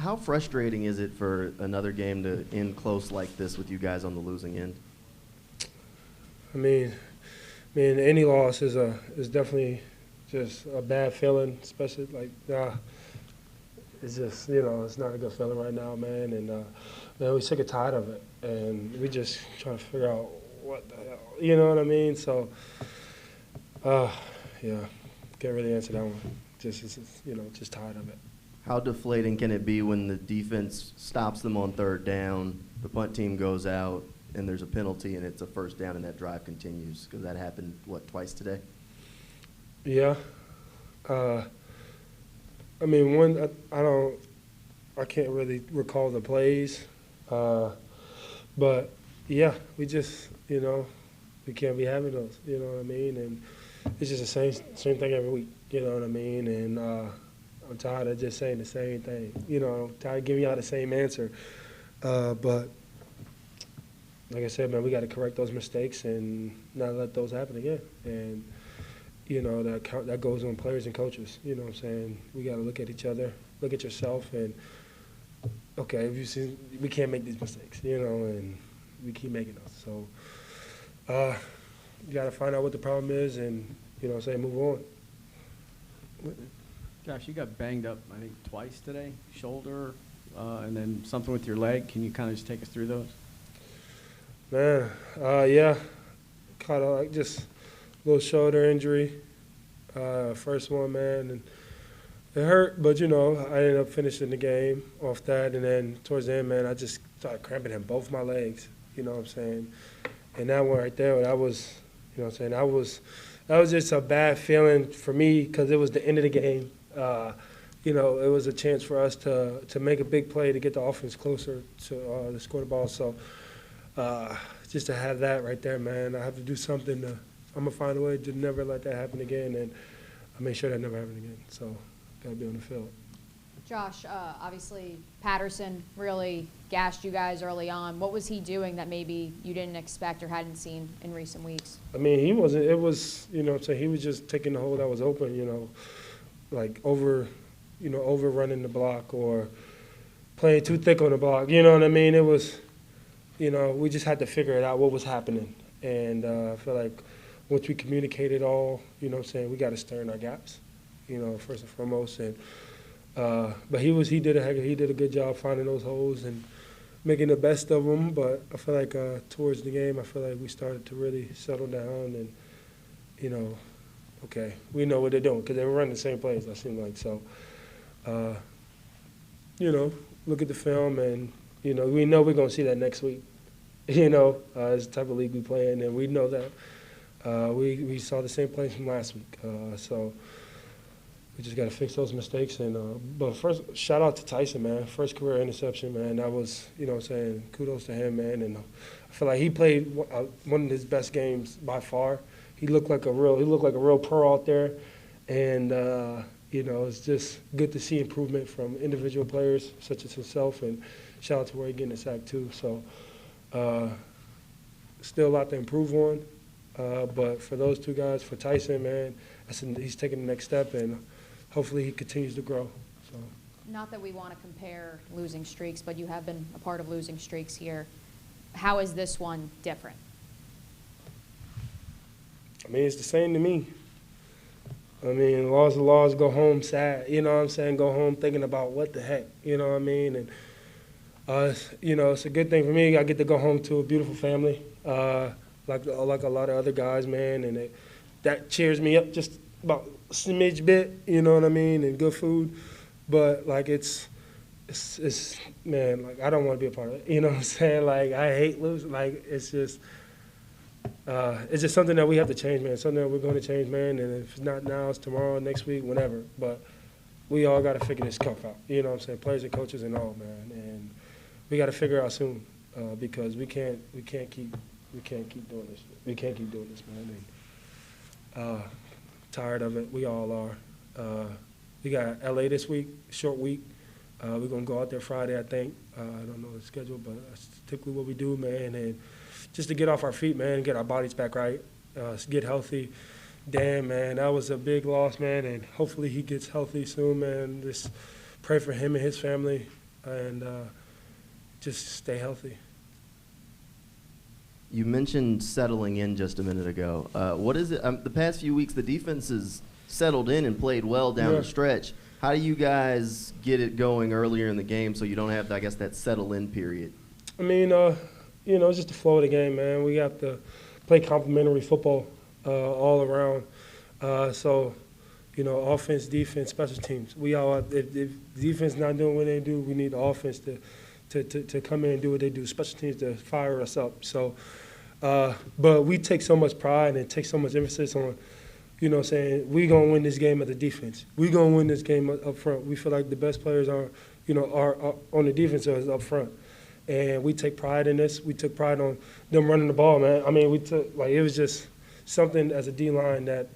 How frustrating is it for another game to end close like this with you guys on the losing end? I mean, any loss is definitely just a bad feeling, especially it's just it's not a good feeling right now, man. And man, we're sick and tired of it, and we just trying to figure out what the hell, you know what I mean? So, yeah, can't really answer that one. Just tired of it. How deflating can it be when the defense stops them on third down, the punt team goes out, and there's a penalty, and it's a first down, and that drive continues? Because that happened, twice today? Yeah. I mean, I can't really recall the plays. But, yeah, we just, we can't be having those, you know what I mean? And it's just the same thing every week, you know what I mean? And I'm tired of just saying the same thing. I'm tired of giving y'all the same answer. But like I said, man, we got to correct those mistakes and not let those happen again. And, that goes on players and coaches. You know what I'm saying? We got to look at each other, look at yourself, and, okay, we can't make these mistakes, and we keep making them. So you got to find out what the problem is and, move on. Josh, you got banged up, I think, twice today, shoulder, and then something with your leg. Can you kind of just take us through those? Man, yeah, caught just a little shoulder injury. First one, man, and it hurt, but, I ended up finishing the game off that, and then towards the end, man, I just started cramping in both my legs, you know what I'm saying? And that one right there, that was, that was just a bad feeling for me because it was the end of the game. It was a chance for us to make a big play to get the offense closer to score the ball. So just to have that right there, man, I have to do something. I'm going to find a way to never let that happen again, and I make sure that never happens again. So got to be on the field. Josh, obviously Patterson really gashed you guys early on. What was he doing that maybe you didn't expect or hadn't seen in recent weeks? I mean, he wasn't – it was, he was just taking the hole that was open, like overrunning the block or playing too thick on the block. You know what I mean? It was, we just had to figure it out what was happening. And I feel like once we communicated all, we got to stir in our gaps, first and foremost. And but he did a good job finding those holes and making the best of them. But I feel like towards the game, I feel like we started to really settle down and, okay, we know what they're doing because they were running the same plays, I seem like. So, look at the film and, we know we're going to see that next week. It's the type of league we play in, and we know that. We saw the same plays from last week. So we just got to fix those mistakes. And but first, shout out to Tyson, man. First career interception, man. That was, kudos to him, man. And I feel like he played one of his best games by far. He looked like a real pro out there, and it's just good to see improvement from individual players such as himself. And shout out to Ray getting a sack too. So still a lot to improve on, but for those two guys, for Tyson, man, he's taking the next step, and hopefully he continues to grow. So. Not that we want to compare losing streaks, but you have been a part of losing streaks here. How is this one different? I mean, it's the same to me. I mean, laws, go home sad. You know what I'm saying? Go home thinking about what the heck. You know what I mean? And, it's a good thing for me. I get to go home to a beautiful family, like a lot of other guys, man. And that cheers me up just about a smidge bit, you know what I mean? And good food. But, like, it's man, like, I don't want to be a part of it. You know what I'm saying? Like, I hate losing. Like, it's just something that we have to change, man. Something that we're going to change, man. And if it's not now, it's tomorrow, next week, whenever. But we all got to figure this stuff out. You know what I'm saying? Players and coaches and all, man. And we got to figure it out soon because we can't keep doing this. We can't keep doing this, man. And, tired of it. We all are. We got LA this week, short week. We're going to go out there Friday, I think. I don't know the schedule, but that's typically what we do, man. And just to get off our feet, man, get our bodies back right, get healthy. Damn, man, that was a big loss, man, and hopefully he gets healthy soon, man. Just pray for him and his family. and just stay healthy. You mentioned settling in just a minute ago. What is it? The past few weeks, the defense has settled in and played well down Yeah. the stretch. How do you guys get it going earlier in the game so you don't have, I guess, that settle-in period? I mean, it's just the flow of the game, man. We have to play complementary football all around. Offense, defense, special teams. We all, if defense not doing what they do, we need the offense to come in and do what they do. Special teams to fire us up. So, but we take so much pride and take so much emphasis on, saying we gonna win this game as a defense. We gonna win this game up front. We feel like the best players are on the defense is up front. And we take pride in this. We took pride on them running the ball, man. I mean, it was just something as a D-line that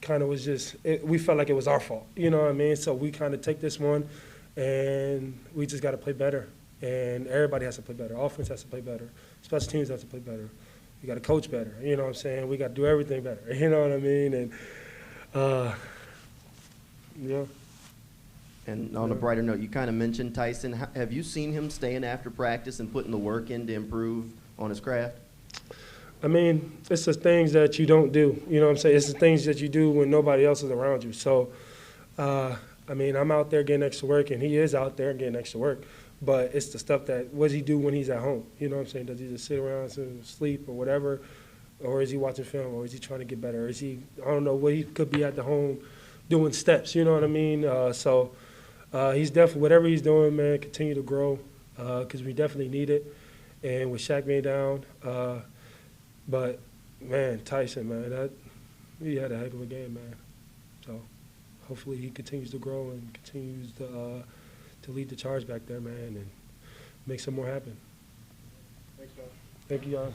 kind of was we felt like it was our fault. You know what I mean? So we kind of take this one, and we just got to play better. And everybody has to play better. Offense has to play better. Special teams has to play better. We got to coach better. You know what I'm saying? We got to do everything better. You know what I mean? And, yeah. And on a brighter note, you kind of mentioned Tyson. Have you seen him staying after practice and putting the work in to improve on his craft? I mean, it's the things that you don't do. You know what I'm saying? It's the things that you do when nobody else is around you. So, I'm out there getting extra work, and he is out there getting extra work. But it's the stuff that, what does he do when he's at home? You know what I'm saying? Does he just sit around and sleep or whatever? Or is he watching film? Or is he trying to get better? Or is he, I don't know, he could be at the home doing steps. You know what I mean? He's definitely, whatever he's doing, man, continue to grow because we definitely need it. And with Shaq being down, but, man, Tyson, man, he had a heck of a game, man. So hopefully he continues to grow and continues to lead the charge back there, man, and make some more happen. Thanks, Josh. Thank you, guys.